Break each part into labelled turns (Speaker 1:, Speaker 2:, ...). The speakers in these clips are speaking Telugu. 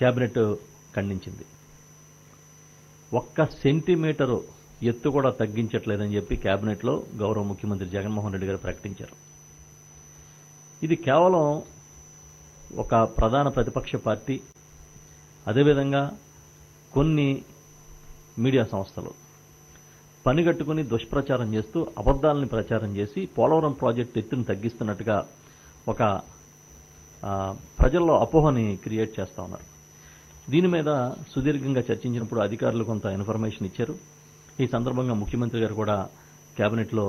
Speaker 1: కేబినెట్ ఖండించింది. ఒక్క సెంటీమీటరు ఎత్తు కూడా తగ్గించట్లేదని చెప్పి కేబినెట్లో గౌరవ ముఖ్యమంత్రి జగన్మోహన్ రెడ్డి గారు ప్రకటించారు. ఇది కేవలం ఒక ప్రధాన ప్రతిపక్ష పార్టీ, అదేవిధంగా కొన్ని మీడియా సంస్థలు పనిగట్టుకుని దుష్ప్రచారం చేస్తూ అబద్దాలని ప్రచారం చేసి పోలవరం ప్రాజెక్టు ఎత్తును తగ్గిస్తున్నట్టుగా ఒక ప్రజల్లో అపోహని క్రియేట్ చేస్తూ ఉన్నారు. దీని మీద సుదీర్ఘంగా చర్చించినప్పుడు అధికారులు కొంత ఇన్ఫర్మేషన్ ఇచ్చారు. ఈ సందర్భంగా ముఖ్యమంత్రి గారు కూడా కేబినెట్లో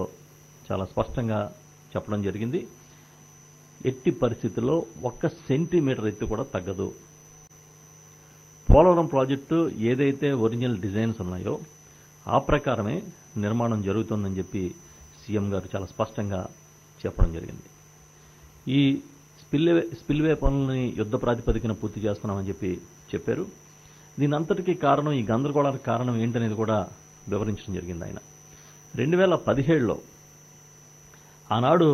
Speaker 1: చాలా స్పష్టంగా చెప్పడం జరిగింది. ఎట్టి పరిస్థితుల్లో ఒక్క సెంటీమీటర్ ఎత్తు కూడా తగ్గదు. పోలవరం ప్రాజెక్టు ఏదైతే ఒరిజినల్ డిజైన్స్ ఉన్నాయో ఆ ప్రకారమే నిర్మాణం జరుగుతుందని చెప్పి సీఎం గారు చాలా స్పష్టంగా చెప్పడం జరిగింది. ఈ స్పిల్వే పనులని యుద్ధ ప్రాతిపదికన పూర్తి చేస్తున్నామని చెప్పి చెప్పారు. దీనంతటికీ కారణం, ఈ గందరగోళానికి కారణం ఏంటనేది కూడా వివరించడం జరిగింది ఆయన. 2017లో ఆనాడు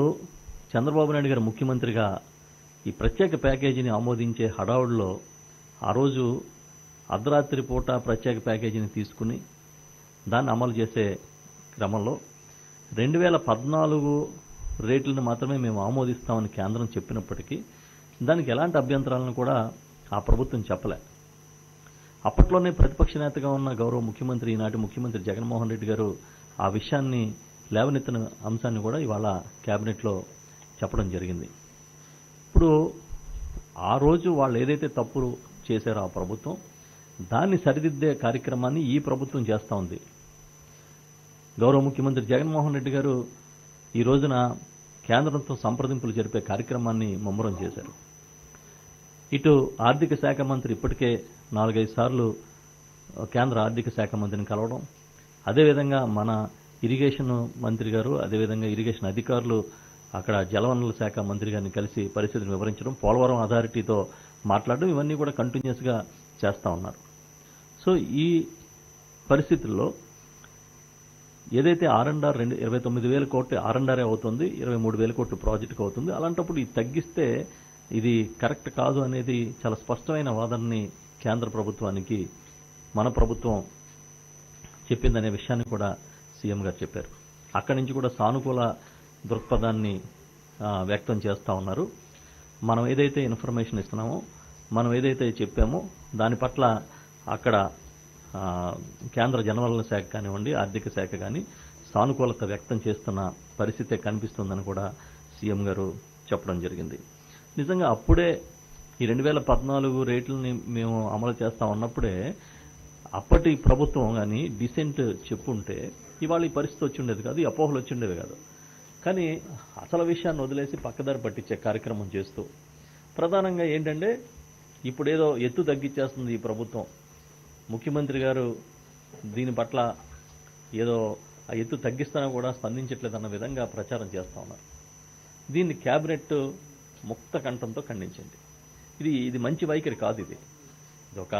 Speaker 1: చంద్రబాబు నాయుడు గారు ముఖ్యమంత్రిగా ఈ ప్రత్యేక ప్యాకేజీని ఆమోదించే హడావుడిలో ఆ రోజు అర్ధరాత్రి పూట ప్రత్యేక ప్యాకేజీని తీసుకుని దాన్ని అమలు చేసే క్రమంలో 2014 రేట్లను మాత్రమే మేము ఆమోదిస్తామని కేంద్రం చెప్పినప్పటికీ దానికి ఎలాంటి అభ్యంతరాలను కూడా ఆ ప్రభుత్వం చెప్పలే. అప్పట్లోనే ప్రతిపక్ష నేతగా ఉన్న గౌరవ ముఖ్యమంత్రి, ఈనాటి ముఖ్యమంత్రి జగన్మోహన్ రెడ్డి గారు ఆ విషయాన్ని లేవనెత్తిన అంశాన్ని కూడా ఇవాళ కేబినెట్లో చెప్పడం జరిగింది. ఇప్పుడు ఆ రోజు వాళ్ళు ఏదైతే తప్పులు చేశారో ఆ ప్రభుత్వం, దాన్ని సరిదిద్దే కార్యక్రమాన్ని ఈ ప్రభుత్వం చేస్తూ ఉంది. గౌరవ ముఖ్యమంత్రి జగన్మోహన్ రెడ్డి గారు ఈ రోజున కేంద్రంతో సంప్రదింపులు జరిపే కార్యక్రమాన్ని ముమ్మరం చేశారు. ఇటు ఆర్థిక శాఖ మంత్రి ఇప్పటికే 4-5 సార్లు కేంద్ర ఆర్థిక శాఖ మంత్రిని కలవడం, అదేవిధంగా మన ఇరిగేషన్ మంత్రి గారు, అదేవిధంగా ఇరిగేషన్ అధికారులు అక్కడ జలవనరుల శాఖ మంత్రి గారిని కలిసి పరిస్థితిని వివరించడం, పోలవరం అథారిటీతో మాట్లాడడం, ఇవన్నీ కూడా కంటిన్యూస్గా చేస్తూ ఉన్నారు. సో ఈ పరిస్థితుల్లో ఏదైతే R&R 29,000 కోట్లు R&R అవుతుంది, 23,000 కోట్లు ప్రాజెక్టుకు అవుతుంది. అలాంటప్పుడు ఇది తగ్గిస్తే ఇది కరెక్ట్ కాదు అనేది చాలా స్పష్టమైన వాదనని కేంద్ర ప్రభుత్వానికి మన ప్రభుత్వం చెప్పిందనే విషయాన్ని కూడా సీఎం గారు చెప్పారు. అక్కడి నుంచి కూడా సానుకూల దృక్పథాన్ని వ్యక్తం చేస్తూ ఉన్నారు. మనం ఏదైతే ఇన్ఫర్మేషన్ ఇస్తున్నామో, మనం ఏదైతే చెప్పామో దాని పట్ల అక్కడ కేంద్ర జలవనరుల శాఖ కానివ్వండి, ఆర్థిక శాఖ కానీ సానుకూలత వ్యక్తం చేస్తున్న పరిస్థితే కనిపిస్తుందని కూడా సీఎం గారు చెప్పడం జరిగింది. నిజంగా అప్పుడే ఈ 2014 రేట్లని మేము అమలు చేస్తా ఉన్నప్పుడే అప్పటి ప్రభుత్వం కానీ డిసెంట్ చెప్పుంటే ఇవాళ ఈ పరిస్థితి వచ్చి ఉండేది కాదు, ఈ అపోహలు వచ్చి ఉండేవి కాదు. కానీ అసలు విషయాన్ని వదిలేసి పక్కదారి పట్టించే కార్యక్రమం చేస్తూ ప్రధానంగా ఏంటంటే ఇప్పుడేదో ఎత్తు తగ్గించేస్తుంది ఈ ప్రభుత్వం, ముఖ్యమంత్రి గారు దీని పట్ల ఏదో ఆ ఎత్తు తగ్గిస్తానా కూడా స్పందించట్లేదన్న విధంగా ప్రచారం చేస్తూ ఉన్నారు. దీన్ని కేబినెట్ ముక్త కంఠంతో ఖండించింది. ఇది మంచి వైఖరి కాదు. ఇది ఒక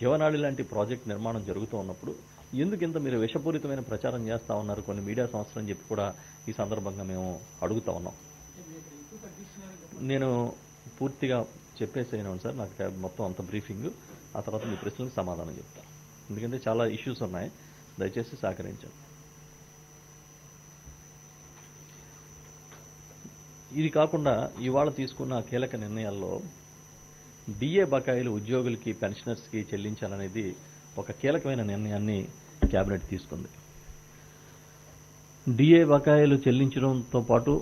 Speaker 1: జీవనాడి లాంటి ప్రాజెక్ట్ నిర్మాణం జరుగుతూ ఉన్నప్పుడు ఎందుకు ఇంత మీరు విషపూరితమైన ప్రచారం చేస్తూ ఉన్నారు కొన్ని మీడియా సంస్థలు అని చెప్పి కూడా ఈ సందర్భంగా మేము అడుగుతా ఉన్నాం. నేను పూర్తిగా చెప్పేసేను సార్, నాకు మొత్తం అంత బ్రీఫింగ్, ఆ తర్వాత మీ ప్రశ్నలకు సమాధానం చెప్తాను. ఎందుకంటే చాలా ఇష్యూస్ ఉన్నాయి, దయచేసి సహకరించండి. ఇది కాకుండా ఇవాళ తీసుకున్న కీలక నిర్ణయాల్లో డిఏ బకాయిలు ఉద్యోగులకి, పెన్షనర్స్కి చెల్లించాలనేది ఒక కీలకమైన నిర్ణయాన్ని కేబినెట్ తీసుకుంది. డిఏ బకాయిలు చెల్లించడంతో పాటు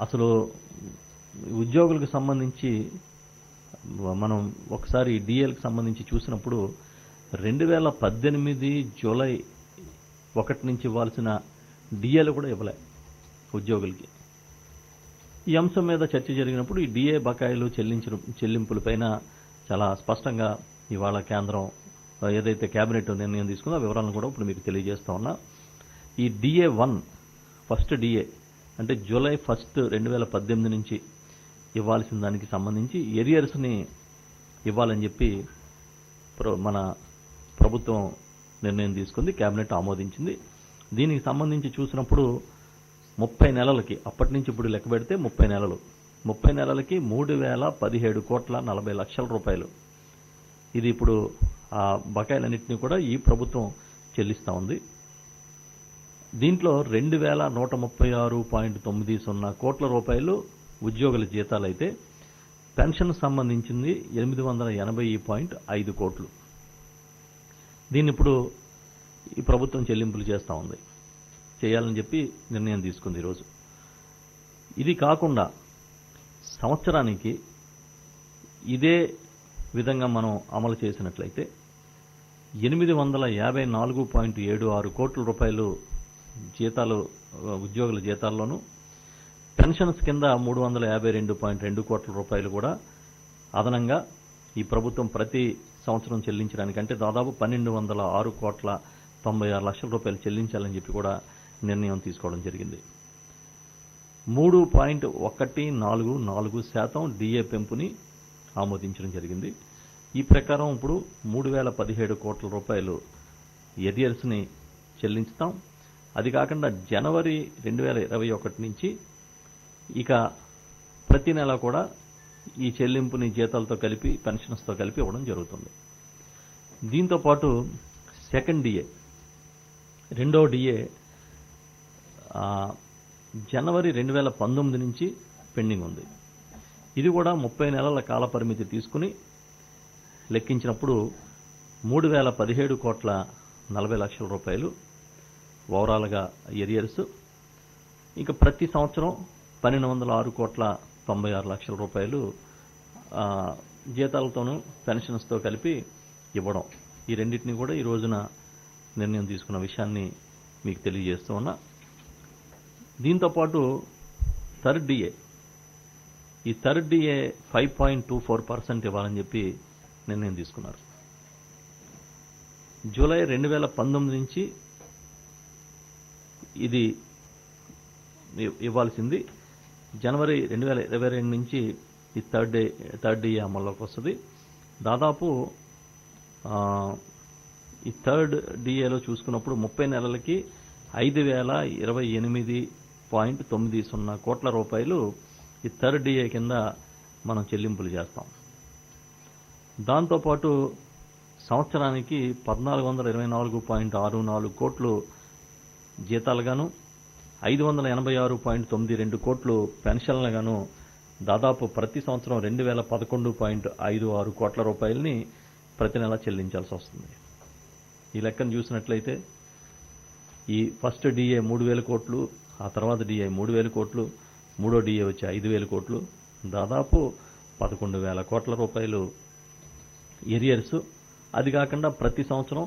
Speaker 1: అసలు ఉద్యోగులకు సంబంధించి మనం ఒకసారి డిఏలకు సంబంధించి చూసినప్పుడు 2018 జూలై 1 నుంచి ఇవ్వాల్సిన డిఏలు కూడా ఇవ్వలే ఉద్యోగులకి. ఈ అంశం మీద చర్చ జరిగినప్పుడు ఈ డిఏ బకాయిలు చెల్లింపులపైన చాలా స్పష్టంగా ఇవాళ కేంద్రం ఏదైతే కేబినెట్ నిర్ణయం తీసుకుందో ఆ వివరాలను కూడా ఇప్పుడు మీకు తెలియజేస్తా ఉన్నా. ఈ DA1 ఫస్ట్ డిఏ అంటే జూలై 1, 2018 నుంచి ఇవ్వాల్సిన దానికి సంబంధించి ఎరియర్స్ని ఇవ్వాలని చెప్పి మన ప్రభుత్వం నిర్ణయం తీసుకుంది, కేబినెట్ ఆమోదించింది. దీనికి సంబంధించి చూసినప్పుడు 30 నెలలకి, అప్పటి నుంచి ఇప్పుడు లెక్క పెడితే 30 నెలలు, 30 నెలలకి 3,017,40,00,000 రూపాయలు ఇది ఇప్పుడు ఆ బకాయిలన్నింటినీ కూడా ఈ ప్రభుత్వం చెల్లిస్తూ ఉంది. దీంట్లో 2,136.90 కోట్ల రూపాయలు ఉద్యోగుల జీతాలైతే పెన్షన్ సంబంధించింది 880.5 కోట్లు. దీన్ని ఇప్పుడు ఈ ప్రభుత్వం చెల్లింపులు చేస్తూ ఉంది, చేయాలని చెప్పి నిర్ణయం తీసుకుంది ఈరోజు. ఇది కాకుండా సంవత్సరానికి ఇదే విధంగా మనం అమలు చేసినట్లయితే 854.76 కోట్ల రూపాయలు జీతాలు ఉద్యోగుల జీతాల్లోనూ, పెన్షన్స్ కింద 352.2 కోట్ల రూపాయలు కూడా అదనంగా ఈ ప్రభుత్వం ప్రతి సంవత్సరం చెల్లించడానికంటే దాదాపు 1,206.96 లక్షల రూపాయలు చెల్లించాలని చెప్పి కూడా నిర్ణయం తీసుకోవడం జరిగింది. 3.144% డిఏ పెంపుని ఆమోదించడం జరిగింది. ఈ ప్రకారం ఇప్పుడు 3,017 కోట్ల రూపాయలు ఎరియర్స్ని చెల్లించుతాం. అది కాకుండా జనవరి 2021 నుంచి ఇక ప్రతి నెల కూడా ఈ చెల్లింపుని జీతాలతో కలిపి పెన్షన్స్తో కలిపి ఇవ్వడం జరుగుతుంది. దీంతోపాటు సెకండ్ డిఏ, రెండో డిఏ జనవరి 2019 నుంచి పెండింగ్ ఉంది. ఇది కూడా 30 నెలల కాల పరిమితి తీసుకుని లెక్కించినప్పుడు 3,017.40 లక్షల రూపాయలు ఓవరాల్గా ఎరియర్స్. ఇక ప్రతి సంవత్సరం 1,206.96 లక్షల రూపాయలు జీతాలతోనూ పెన్షన్స్తో కలిపి ఇవ్వడం. ఈ రెండింటినీ కూడా ఈ రోజున నిర్ణయం తీసుకున్న విషయాన్ని మీకు తెలియజేస్తూ ఉన్నా. దీంతోపాటు థర్డ్ డిఏ, ఈ థర్డ్ డిఏ 5.24% ఇవ్వాలని చెప్పి నిర్ణయం తీసుకున్నారు. జూలై 2019 నుంచి ఇది ఇవ్వాల్సింది. జనవరి 2022 నుంచి ఈ థర్డ్ డిఏ అమల్లోకి వస్తుంది. దాదాపు ఈ థర్డ్ డిఏలో చూసుకున్నప్పుడు 30 నెలలకి 5,028.90 కోట్ల రూపాయలు ఈ థర్డ్ డిఏ కింద మనం చెల్లింపులు చేస్తాం. దాంతోపాటు సంవత్సరానికి 1,424.64 కోట్లు జీతాలుగాను, 586.92 కోట్లు పెన్షన్లుగాను దాదాపు ప్రతి సంవత్సరం 2,011.56 కోట్ల రూపాయలని ప్రతి నెల చెల్లించాల్సి వస్తుంది. ఈ లెక్కను చూసినట్లయితే ఈ ఫస్ట్ డిఏ 3,000 కోట్లు, ఆ తర్వాత డిఏ 3,000 కోట్లు, మూడో డిఏ వచ్చి 5,000 కోట్లు, దాదాపు 11,000 కోట్ల రూపాయలు ఎరియర్స్. అది కాకుండా ప్రతి సంవత్సరం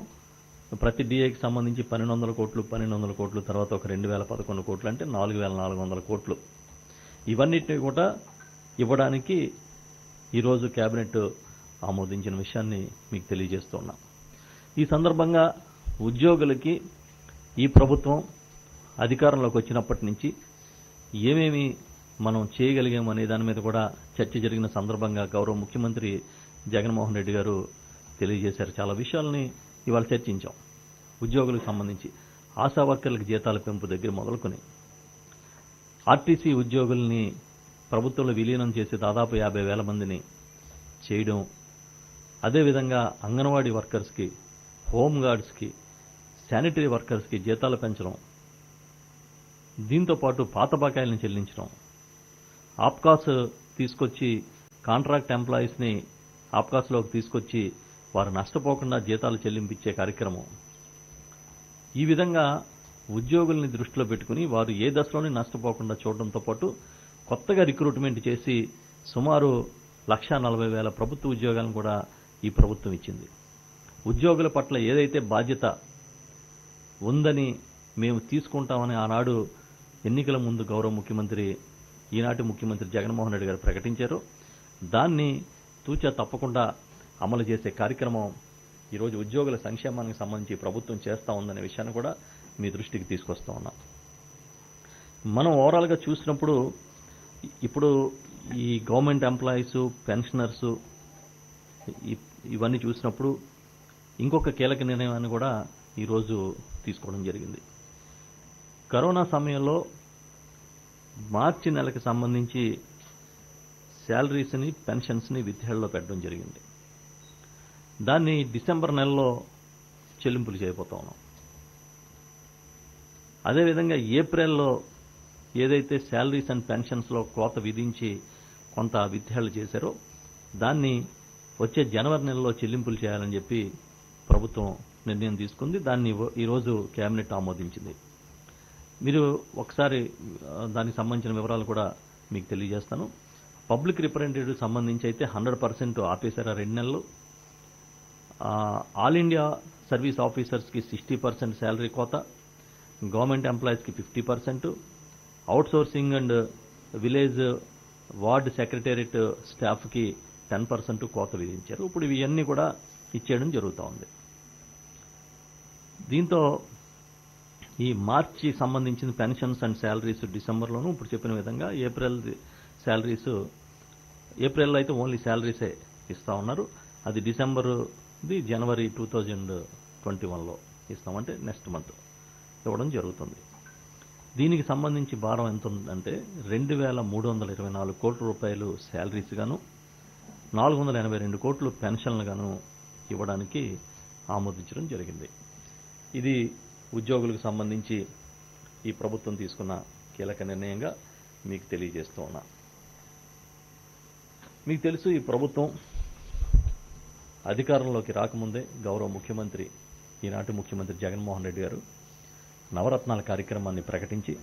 Speaker 1: ప్రతి డిఏకి సంబంధించి 1,200 కోట్లు, తర్వాత ఒక 2,011 కోట్లు, అంటే 4,400 కోట్లు. ఇవన్నిటిని కూడా ఇవ్వడానికి ఈరోజు కేబినెట్ ఆమోదించిన విషయాన్ని మీకు తెలియజేస్తున్నా. ఈ సందర్భంగా ఉద్యోగులకి ఈ ప్రభుత్వం అధికారంలోకి వచ్చినప్పటి నుంచి ఏమేమి మనం చేయగలిగామనే దాని మీద కూడా చర్చ జరిగిన సందర్భంగా గౌరవ ముఖ్యమంత్రి జగన్మోహన్ రెడ్డి గారు తెలియజేశారు. చాలా విషయాలని ఇవాళ చర్చించాం. ఉద్యోగులకు సంబంధించి ఆశా వర్కర్లకు జీతాల పెంపు దగ్గర మొదలుకొని ఆర్టీసీ ఉద్యోగుల్ని ప్రభుత్వంలో విలీనం చేసి దాదాపు 50,000 మందిని చేయడం, అదేవిధంగా అంగన్వాడీ వర్కర్స్కి, హోంగార్డ్స్కి, శానిటరీ వర్కర్స్కి జీతాలు పెంచడం, దీంతోపాటు పాత బకాయిలను చెల్లించడం, ఆప్కాస్ తీసుకొచ్చి కాంట్రాక్ట్ ఎంప్లాయీస్ని ఆప్కాస్లోకి తీసుకొచ్చి వారు నష్టపోకుండా జీతాలు చెల్లింపించే కార్యక్రమం. ఈ విధంగా ఉద్యోగుల్ని దృష్టిలో పెట్టుకుని వారు ఏ దశలోనే నష్టపోకుండా చూడడంతో పాటు కొత్తగా రిక్రూట్మెంట్ చేసి సుమారు 1,40,000 ప్రభుత్వ ఉద్యోగాలను కూడా ఈ ప్రభుత్వం ఇచ్చింది. ఉద్యోగుల పట్ల ఏదైతే బాధ్యత ఉందని మేము తీసుకుంటామని ఆనాడు ఎన్నికల ముందు గౌరవ ముఖ్యమంత్రి, ఈనాటి ముఖ్యమంత్రి జగన్మోహన్ రెడ్డి గారు ప్రకటించారో దాన్ని తూచా తప్పకుండా అమలు చేసే కార్యక్రమం ఈరోజు ఉద్యోగుల సంక్షేమానికి సంబంధించి ప్రభుత్వం చేస్తూ ఉందనే విషయాన్ని కూడా మీ దృష్టికి తీసుకొస్తా ఉన్నాం. మనం ఓవరాల్గా చూసినప్పుడు ఇప్పుడు ఈ గవర్నమెంట్ ఎంప్లాయీస్, పెన్షనర్స్ ఇవన్నీ చూసినప్పుడు ఇంకొక కీలక నిర్ణయాన్ని కూడా ఈరోజు తీసుకోవడం జరిగింది. కరోనా సమయంలో మార్చి నెలకు సంబంధించి శాలరీస్ని, పెన్షన్స్ని విత్హెల్డ్లో పెట్టడం జరిగింది. దాన్ని డిసెంబర్ నెలలో చెల్లింపులు చేయబోతా ఉన్నాం. అదేవిధంగా ఏప్రిల్లో ఏదైతే శాలరీస్ అండ్ పెన్షన్స్లో కోత విధించి కొంత విత్డ్రాలు చేశారో దాన్ని వచ్చే జనవరి నెలలో చెల్లింపులు చేయాలని చెప్పి ప్రభుత్వం నిర్ణయం తీసుకుంది. దాన్ని ఈరోజు కేబినెట్ ఆమోదించింది. మీరు ఒకసారి దానికి సంబంధించిన వివరాలు కూడా మీకు తెలియజేస్తాను. పబ్లిక్ రిప్రజెంటేటివ్ సంబంధించి అయితే 100% ఆపేశారు 2 నెలలు. ఆల్ ఇండియా సర్వీస్ ఆఫీసర్స్కి 60% శాలరీ కోత, గవర్నమెంట్ ఎంప్లాయీస్కి 50%, outsourcing and village ward secretariat స్టాఫ్కి 10% కోత విధించారు. ఇప్పుడు ఇవన్నీ కూడా ఇచ్చేయడం జరుగుతూ ఉంది. దీంతో ఈ మార్చి సంబంధించిన పెన్షన్స్ అండ్ శాలరీస్ డిసెంబర్లోనూ ఇప్పుడు చెప్పిన విధంగా ఏప్రిల్ శాలరీస్ ఏప్రిల్లో అయితే ఓన్లీ శాలరీసే ఇస్తా ఉన్నారు. అది డిసెంబర్ది జనవరి 2021లో ఇస్తామంటే నెక్స్ట్ మంత్ ఇవ్వడం జరుగుతుంది. దీనికి సంబంధించి భారం ఎంత ఉందంటే 2,324 కోట్ల రూపాయలు శాలరీస్ గాను 482 కోట్లు పెన్షన్లు గాను ఇవ్వడానికి ఆమోదించడం జరిగింది. ఇది ఉద్యోగులకు సంబంధించి ఈ ప్రభుత్వం తీసుకున్న కీలక నిర్ణయంగా మీకు తెలియజేస్తూ ఉన్నా. మీకు తెలుసు, ఈ ప్రభుత్వం అధికారంలోకి రాకముందే గౌరవ ముఖ్యమంత్రి, ఈనాటి ముఖ్యమంత్రి జగన్మోహన్ రెడ్డి గారు నవరత్నాల కార్యక్రమాన్ని ప్రకటించి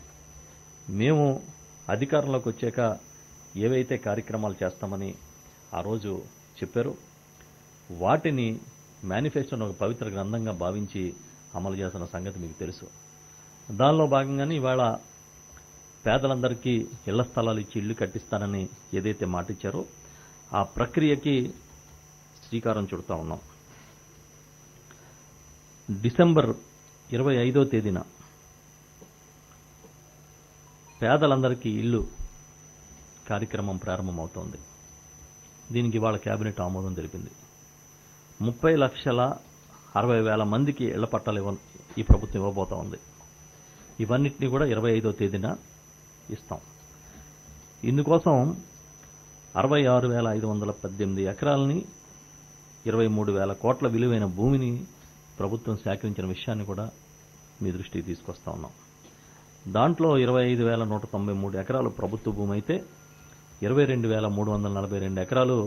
Speaker 1: మేము అధికారంలోకి వచ్చాక ఏవైతే కార్యక్రమాలు చేస్తామని ఆ రోజు చెప్పారో వాటిని మేనిఫెస్టోను ఒక పవిత్ర గ్రంథంగా భావించి అమలు చేస్తున్న సంగతి మీకు తెలుసు. దానిలో భాగంగానే ఇవాళ పేదలందరికీ ఇళ్ల స్థలాలు ఇచ్చి ఇళ్లు కట్టిస్తానని ఏదైతే మాట ఇచ్చారో ఆ ప్రక్రియకి శ్రీకారం చుడతా ఉన్నాం. డిసెంబర్ 25వ తేదీన పేదలందరికీ ఇల్లు కార్యక్రమం ప్రారంభమవుతోంది. దీనికి ఇవాళ కేబినెట్ ఆమోదం తెలిపింది. 30,60,000 మందికి ఇళ్ల పట్టాలు ఈ ప్రభుత్వం ఇవ్వబోతా ఉంది. ఇవన్నిటినీ కూడా 25వ తేదీన ఇస్తాం. ఇందుకోసం 66,518 ఎకరాలని 23,000 కోట్ల విలువైన భూమిని ప్రభుత్వం సేకరించిన విషయాన్ని కూడా మీ దృష్టికి తీసుకొస్తా ఉన్నాం. దాంట్లో 25,193 ఎకరాలు ప్రభుత్వ భూమి అయితే 22,342 ఎకరాలు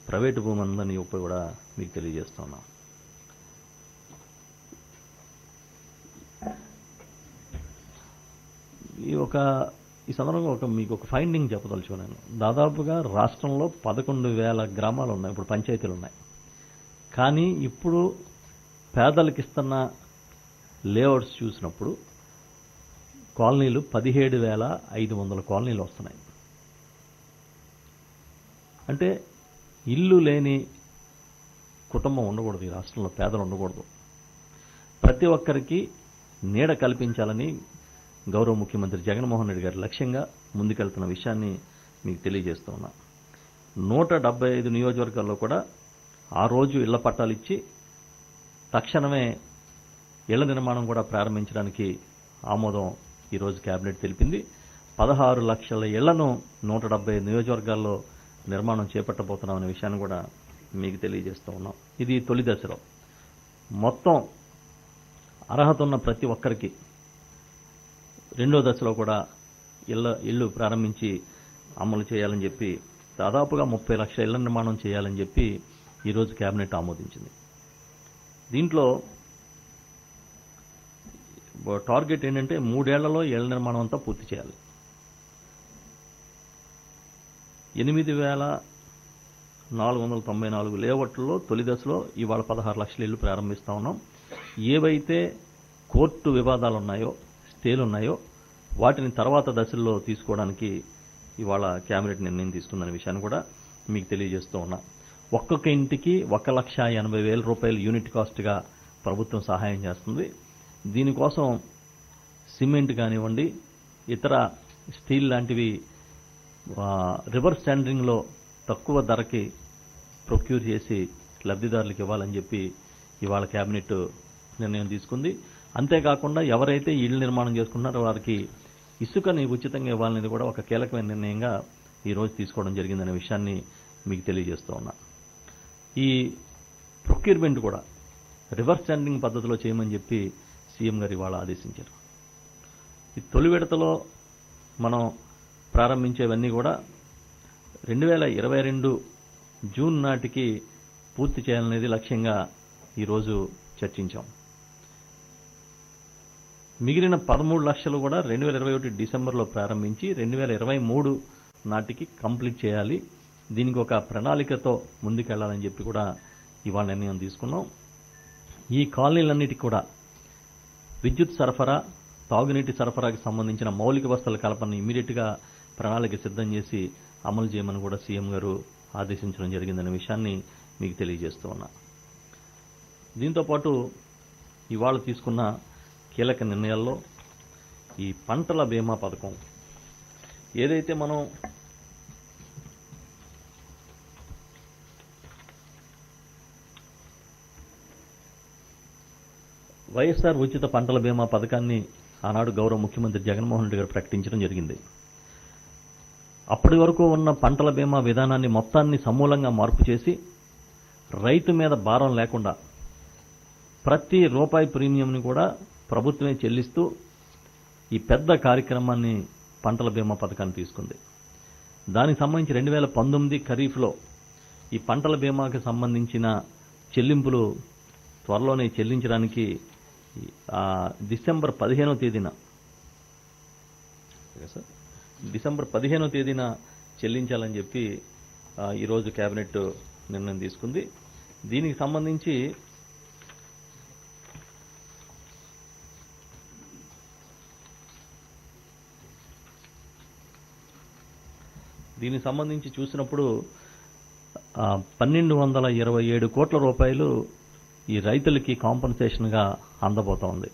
Speaker 1: ప్రైవేటు భూమి ఉందని చెప్పి కూడా మీకు తెలియజేస్తా ఉన్నాం. ఈ సందర్భంగా మీకు ఒక ఫైండింగ్ చెప్పదలుచుకున్నాను. దాదాపుగా రాష్ట్రంలో 11,000 గ్రామాలు ఉన్నాయి, ఇప్పుడు పంచాయతీలు ఉన్నాయి. కానీ ఇప్పుడు పేదలకు ఇస్తున్న లేఅవుట్స్ చూసినప్పుడు కాలనీలు 17,500 కాలనీలు వస్తున్నాయి. అంటే ఇల్లు లేని కుటుంబం ఉండకూడదు, ఈ రాష్ట్రంలో పేదలు ఉండకూడదు. ప్రతి ఒక్కరికి నీడ కల్పించాలని గౌరవ ముఖ్యమంత్రి జగన్మోహన్ రెడ్డి గారి లక్ష్యంగా ముందుకెళ్తున్న విషయాన్ని మీకు తెలియజేస్తూ ఉన్నా. 175 నియోజకవర్గాల్లో కూడా ఆ రోజు ఇళ్ల పట్టాలు ఇచ్చి తక్షణమే ఇళ్ల నిర్మాణం కూడా ప్రారంభించడానికి ఆమోదం ఈరోజు కేబినెట్ తెలిపింది. 16 లక్షల ఇళ్లను 175 నియోజకవర్గాల్లో నిర్మాణం చేపట్టబోతున్నామనే విషయాన్ని కూడా మీకు తెలియజేస్తూ ఉన్నాం. ఇది తొలి దశలో. మొత్తం అర్హత ఉన్న ప్రతి ఒక్కరికి రెండో దశలో కూడా ఇళ్లు ప్రారంభించి అమలు చేయాలని చెప్పి దాదాపుగా 30 లక్షల ఇళ్ల నిర్మాణం చేయాలని చెప్పి ఈరోజు కేబినెట్ ఆమోదించింది. దీంట్లో టార్గెట్ ఏంటంటే 3 ఏళ్లలో ఇళ్ల నిర్మాణం అంతా పూర్తి చేయాలి. 8,494 లేఅవుట్లలో తొలి దశలో ఇవాళ 16 లక్షల ఇళ్లు ప్రారంభిస్తా ఉన్నాం. ఏవైతే కోర్టు వివాదాలు ఉన్నాయో, స్టేలు ఉన్నాయో వాటిని తర్వాత దశల్లో తీసుకోవడానికి ఇవాళ కేబినెట్ నిర్ణయం తీసుకుందనే విషయాన్ని కూడా మీకు తెలియజేస్తూ ఉన్నా. ఒక్కొక్క ఇంటికి 1,80,000 రూపాయలు యూనిట్ కాస్ట్గా ప్రభుత్వం సహాయం చేస్తుంది. దీనికోసం సిమెంట్ కానివ్వండి, ఇతర స్టీల్ లాంటివి రివర్స్ టెండరింగ్లో తక్కువ ధరకి ప్రొక్యూర్ చేసి లబ్ధిదారులకు ఇవ్వాలని చెప్పి ఇవాళ కేబినెట్ నిర్ణయం తీసుకుంది. అంతేకాకుండా ఎవరైతే ఇళ్ల నిర్మాణం చేసుకుంటున్నారో వారికి ఇసుకని ఉచితంగా ఇవ్వాలనేది కూడా ఒక కీలకమైన నిర్ణయంగా ఈరోజు తీసుకోవడం జరిగిందనే విషయాన్ని మీకు తెలియజేస్తూ ఉన్నా. ఈ ప్రొక్యూర్మెంట్ కూడా రివర్స్ టెండరింగ్ పద్ధతిలో చేయమని చెప్పి సీఎం గారు ఇవాళ ఆదేశించారు. ఈ తొలి విడతలో మనం ప్రారంభించేవన్నీ కూడా 2022 జూన్ నాటికి పూర్తి చేయాలనేది లక్ష్యంగా ఈరోజు చర్చించాం. మిగిలిన 13 లక్షలు కూడా 2021 డిసెంబర్లో ప్రారంభించి 2023 నాటికి కంప్లీట్ చేయాలి. దీనికి ఒక ప్రణాళికతో ముందుకెళ్లాలని చెప్పి కూడా ఇవాళ నిర్ణయం తీసుకున్నాం. ఈ కాలనీలన్నిటికీ కూడా విద్యుత్ సరఫరా, తాగునీటి సరఫరాకి సంబంధించిన మౌలిక వసతుల కల్పనను ఇమీడియట్గా ప్రణాళిక సిద్ధం చేసి అమలు చేయమని కూడా సీఎం గారు ఆదేశించడం జరిగిందనే విషయాన్ని మీకు తెలియజేస్తూ ఉన్నా. దీంతోపాటు ఇవాళ తీసుకున్న కీలక నిర్ణయాల్లో ఈ పంటల బీమా పథకం ఏదైతే మనం వైఎస్ఆర్ ఉచిత పంటల బీమా పథకాన్ని ఆనాడు గౌరవ ముఖ్యమంత్రి జగన్మోహన్ రెడ్డి గారు ప్రకటించడం జరిగింది. అప్పటి వరకు ఉన్న పంటల బీమా విధానాన్ని మొత్తాన్ని సమూలంగా మార్పు చేసి రైతు మీద భారం లేకుండా ప్రతి రూపాయి ప్రీమియంని కూడా ప్రభుత్వమే చెల్లిస్తూ ఈ పెద్ద కార్యక్రమాన్ని పంటల బీమా పథకాన్ని తీసుకుంది. దానికి సంబంధించి 2019 ఖరీఫ్లో ఈ పంటల బీమాకి సంబంధించిన చెల్లింపులు త్వరలోనే చెల్లించడానికి డిసెంబర్ 15వ తేదీన చెల్లించాలని చెప్పి ఈరోజు కేబినెట్ నిర్ణయం తీసుకుంది. దీనికి సంబంధించి చూసినప్పుడు 1227 కోట్ల రూపాయలు ఈ రైతులకి కాంపన్సేషన్గా అందబోతోంది.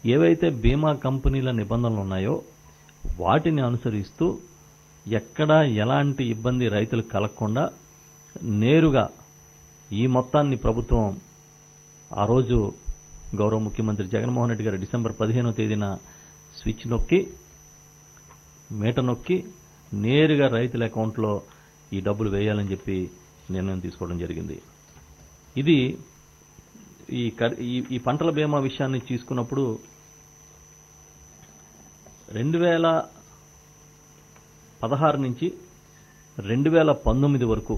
Speaker 1: ఏవైతే బీమా కంపెనీల నిబంధనలు ఉన్నాయో వాటిని అనుసరిస్తూ ఎక్కడా ఎలాంటి ఇబ్బంది రైతులకు కలగకుండా నేరుగా ఈ మొత్తాన్ని ప్రభుత్వం ఆ రోజు గౌరవ ముఖ్యమంత్రి జగన్మోహన్ రెడ్డి గారు డిసెంబర్ 15వ తేదీన స్విచ్ నొక్కి మీట నొక్కి నేరుగా రైతుల అకౌంట్లో ఈ డబ్బులు వేయాలని చెప్పి నిర్ణయం తీసుకోవడం జరిగింది. ఇది ఈ పంటల బీమా విషయాన్ని తీసుకున్నప్పుడు 2016 నుంచి 2019 వరకు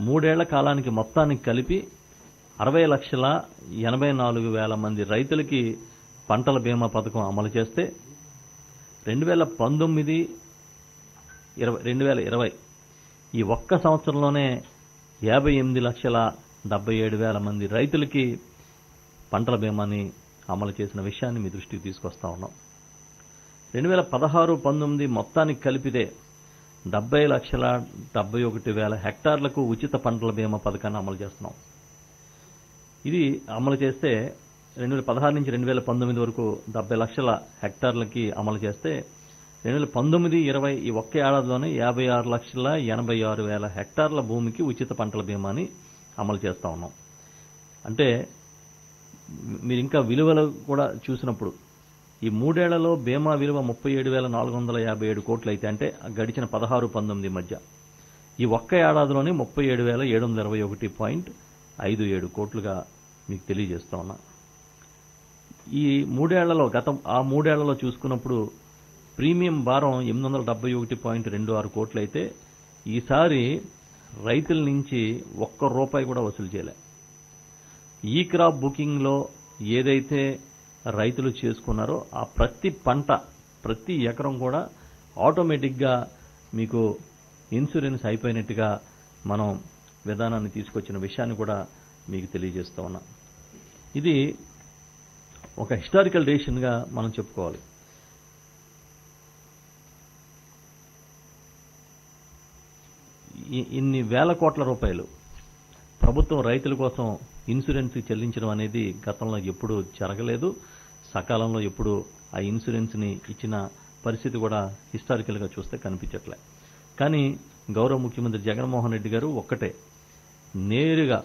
Speaker 1: 3 ఏళ్ల కాలానికి మొత్తానికి కలిపి 60,84,000 మంది రైతులకి పంటల బీమా పథకం అమలు చేస్తే 2019, 2020 ఈ ఒక్క సంవత్సరంలోనే 58,77,000 మంది రైతులకి పంటల బీమాని అమలు చేసిన విషయాన్ని మీ దృష్టికి తీసుకొస్తా ఉన్నాం. 2016-19 మొత్తానికి కలిపితే 70,71,000 హెక్టార్లకు ఉచిత పంటల బీమా పథకాన్ని అమలు చేస్తున్నాం. ఇది అమలు చేస్తే 2016 నుంచి 2019 వరకు 70 లక్షల హెక్టార్లకి అమలు చేస్తే 2019-20 ఈ ఒక్క ఏడాదిలోనే 56,86,000 హెక్టార్ల భూమికి ఉచిత పంటల బీమాని అమలు చేస్తా ఉన్నాం. అంటే మీరు ఇంకా విలువలు కూడా చూసినప్పుడు ఈ 3 ఏళ్లలో బీమా విలువ 37,457 కోట్లు అయితే అంటే గడిచిన 16-19 మధ్య ఈ ఒక్క ఏడాదిలోనే 37,721.57 కోట్లుగా మీకు తెలియజేస్తా ఉన్నా. ఈ 3 ఏళ్లలో ఆ 3 ఏళ్లలో చూసుకున్నప్పుడు ప్రీమియం భారం 871.26 కోట్లు అయితే ఈసారి రైతుల నుంచి ఒక్క రూపాయి కూడా వసూలు చేయలే. ఈ క్రాప్ బుకింగ్లో ఏదైతే రైతులు చేసుకున్నారో ఆ ప్రతి పంట ప్రతి ఎకరం కూడా ఆటోమేటిక్గా మీకు ఇన్సూరెన్స్ అయిపోయినట్టుగా మనం విధానాన్ని తీసుకొచ్చిన విషయాన్ని కూడా మీకు తెలియజేస్తూ ఉన్నాం. ఇది ఒక హిస్టారికల్ డెసిషన్గా మనం చెప్పుకోవాలి. ఇన్ని వేల కోట్ల రూపాయలు ప్రభుత్వం రైతుల కోసం ఇన్సూరెన్స్ చెల్లించడం అనేది గతంలో ఎప్పుడూ జరగలేదు. సకాలంలో ఎప్పుడు ఆ ఇన్సూరెన్స్ని ఇచ్చిన పరిస్థితి కూడా హిస్టారికల్గా చూస్తే కనిపించట్లే. కానీ గౌరవ ముఖ్యమంత్రి జగన్మోహన్ రెడ్డి గారు ఒక్కటే నేరుగా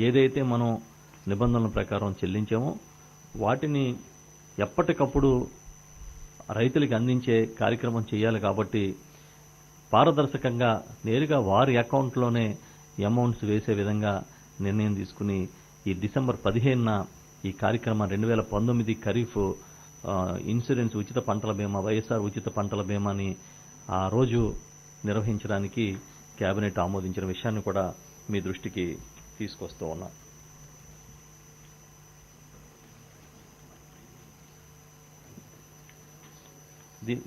Speaker 1: ఏదైతే మనం నిబంధనల ప్రకారం చెల్లించామో వాటిని ఎప్పటికప్పుడు రైతులకు అందించే కార్యక్రమం చేయాలి. కాబట్టి పారదర్శకంగా నేరుగా వారి అకౌంట్లోనే ఈ అమౌంట్స్ వేసే విధంగా నిర్ణయం తీసుకుని ఈ డిసెంబర్ 15న ఈ కార్యక్రమం 2019 ఖరీఫ్ ఇన్సూరెన్స్ ఉచిత పంటల బీమా, వైఎస్ఆర్ ఉచిత పంటల బీమాని ఆ రోజు నిర్వహించడానికి కేబినెట్ ఆమోదించిన విషయాన్ని కూడా మీ దృష్టికి తీసుకొస్తూ ఉన్నా.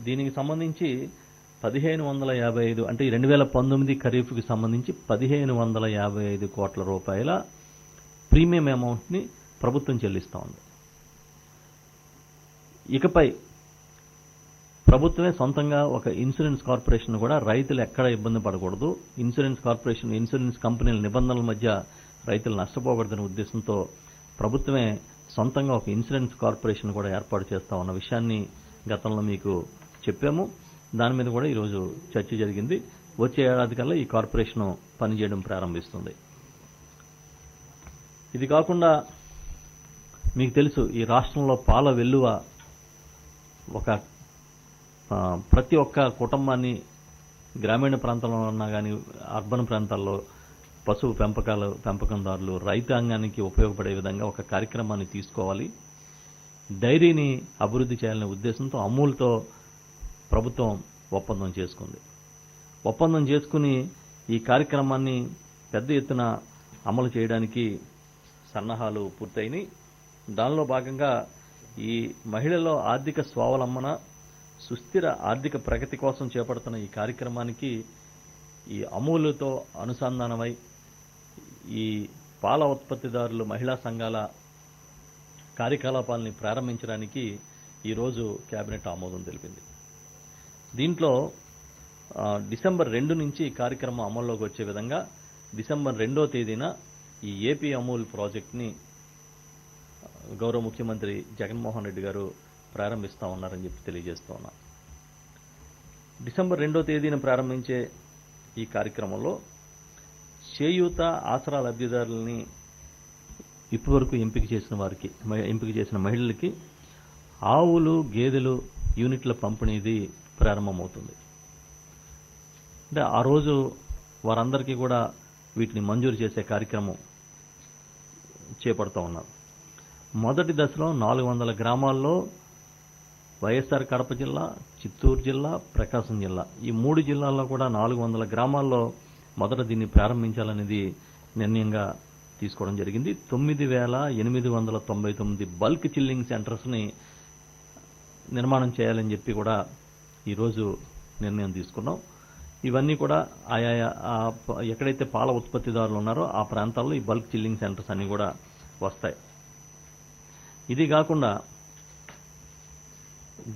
Speaker 1: దీనికి సంబంధించి 1555 అంటే 2019 ఖరీఫ్కి సంబంధించి 1555 కోట్ల రూపాయల ప్రీమియం అమౌంట్ని ప్రభుత్వం చెల్లిస్తూ ఉంది. ఇకపై ప్రభుత్వమే సొంతంగా ఒక ఇన్సూరెన్స్ కార్పొరేషన్ కూడా రైతులు ఎక్కడ ఇబ్బంది పడకూడదు, ఇన్సూరెన్స్ కార్పొరేషన్ ఇన్సూరెన్స్ కంపెనీల నిబంధనల మధ్య రైతులు నష్టపోకూడదనే ఉద్దేశంతో ప్రభుత్వమే సొంతంగా ఒక ఇన్సూరెన్స్ కార్పొరేషన్ కూడా ఏర్పాటు చేస్తా ఉన్న విషయాన్ని గతంలో మీకు చెప్పాము. దాని మీద కూడా ఈరోజు చర్చ జరిగింది. వచ్చే ఏడాది కల్లా ఈ కార్పొరేషన్ పనిచేయడం ప్రారంభిస్తుంది. ఇది కాకుండా మీకు తెలుసు, ఈ రాష్ట్రంలో పాల వెల్లువ ప్రతి ఒక్క కుటుంబాన్ని గ్రామీణ ప్రాంతంలో ఉన్నా కానీ అర్బన్ ప్రాంతాల్లో పశువు పెంపకందారులు రైతాంగానికి ఉపయోగపడే విధంగా ఒక కార్యక్రమాన్ని తీసుకోవాలి. డైరీని అభివృద్ధి చేయాలనే ఉద్దేశంతో అమూల్తో ప్రభుత్వం ఒప్పందం చేసుకుంది. ఒప్పందం చేసుకుని ఈ కార్యక్రమాన్ని పెద్ద ఎత్తున అమలు చేయడానికి సన్నాహాలు పూర్తయినాయి. దానిలో భాగంగా ఈ మహిళల్లో ఆర్థిక స్వావలంబన, సుస్థిర ఆర్థిక ప్రగతి కోసం చేపడుతున్న ఈ కార్యక్రమానికి ఈ అమూలుతో అనుసంధానమై ఈ పాల ఉత్పత్తిదారులు మహిళా సంఘాల కార్యకలాపాలని ప్రారంభించడానికి ఈరోజు కేబినెట్ ఆమోదం తెలిపింది. దీంట్లో డిసెంబర్ 2 నుంచి ఈ కార్యక్రమం అమల్లోకి వచ్చే విధంగా డిసెంబర్ 2వ తేదీన ఈ ఏపీ అమూల్ ప్రాజెక్ట్ని గౌరవ ముఖ్యమంత్రి జగన్మోహన్ రెడ్డి గారు ప్రారంభిస్తా ఉన్నారని చెప్పి తెలియజేస్తూ ఉన్నా. డిసెంబర్ 2వ తేదీన ప్రారంభించే ఈ కార్యక్రమంలో చేయూత ఆసరా లబ్ధిదారులని ఇప్పటివరకు ఎంపిక చేసిన మహిళలకి ఆవులు, గేదెలు యూనిట్ల పంపిణీది ప్రారంభమవుతుంది. అంటే ఆ రోజు వారందరికీ కూడా వీటిని మంజూరు చేసే కార్యక్రమం చేపడుతూ ఉన్నారు. మొదటి దశలో 400 గ్రామాల్లో వైఎస్ఆర్ కడప జిల్లా, చిత్తూరు జిల్లా, ప్రకాశం జిల్లా ఈ 3 జిల్లాల్లో కూడా 400 గ్రామాల్లో మొదట దీన్ని ప్రారంభించాలనేది నిర్ణయంగా తీసుకోవడం జరిగింది. 9,899 బల్క్ చిల్లింగ్ సెంటర్స్ని నిర్మాణం చేయాలని చెప్పి కూడా ఈరోజు నిర్ణయం తీసుకున్నాం. ఇవన్నీ కూడా ఆయా ఎక్కడైతే పాల ఉత్పత్తిదారులు ఉన్నారో ఆ ప్రాంతాల్లో ఈ బల్క్ చిల్లింగ్ సెంటర్స్ అన్నీ కూడా వస్తాయి. ఇది కాకుండా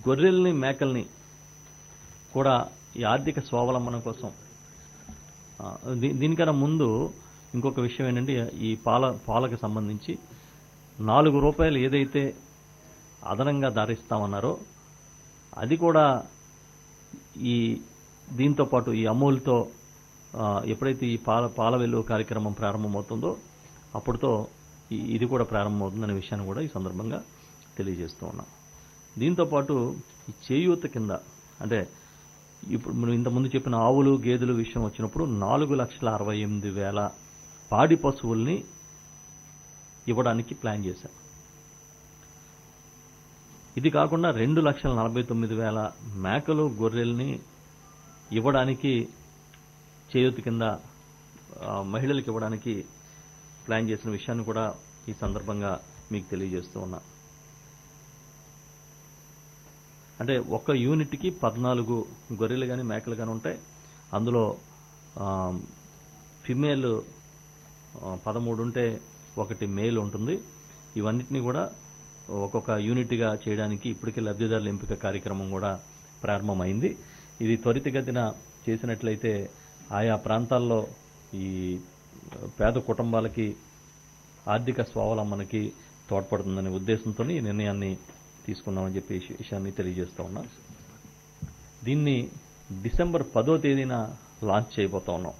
Speaker 1: గొర్రెల్ని, మేకల్ని కూడా ఈ ఆర్థిక స్వావలంబన కోసం దీనికన్నా ముందు ఇంకొక విషయం ఏంటంటే, ఈ పాలకు సంబంధించి 4 రూపాయలు ఏదైతే అదనంగా ధరిస్తామన్నారో అది కూడా ఈ దీంతో పాటు ఈ అమూల్తో ఎప్పుడైతే ఈ పాల వెలువ కార్యక్రమం ప్రారంభమవుతుందో అప్పుడుతో ఇది కూడా ప్రారంభమవుతుందనే విషయాన్ని కూడా ఈ సందర్భంగా తెలియజేస్తూ ఉన్నాం. దీంతోపాటు ఈ చేయూత కింద అంటే ఇప్పుడు మనం ఇంతకుముందు చెప్పిన ఆవులు, గేదెలు విషయం వచ్చినప్పుడు 4,68,000 పాడి పశువుల్ని ఇవ్వడానికి ప్లాన్ చేశాం. ఇది కాకుండా 2,49,000 మేకలు, గొర్రెల్ని ఇవ్వడానికి చేయూత కింద మహిళలకు ఇవ్వడానికి ప్లాన్ చేసిన విషయాన్ని కూడా ఈ సందర్భంగా మీకు తెలియజేస్తూ ఉన్నా. అంటే ఒక్క యూనిట్కి 14 గొర్రెలు కానీ మేకలు కానీ ఉంటాయి. అందులో ఫిమేల్ 13 ఉంటే ఒకటి మేల్ ఉంటుంది. ఇవన్నిటినీ కూడా ఒక్కొక్క యూనిట్గా చేయడానికి ఇప్పటికే లబ్ధిదారుల ఎంపిక కార్యక్రమం కూడా ప్రారంభమైంది. ఇది త్వరితగతిన చేసినట్లయితే ఆయా ప్రాంతాల్లో ఈ పేద కుటుంబాలకి ఆర్థిక స్వావలంబనకి తోడ్పడుతుందనే ఉద్దేశంతో ఈ నిర్ణయాన్ని తీసుకున్నామని చెప్పి విషయాన్ని తెలియజేస్తూ ఉన్నాం. దీన్ని డిసెంబర్ 10వ తేదీన లాంచ్ చేయబోతా ఉన్నాం.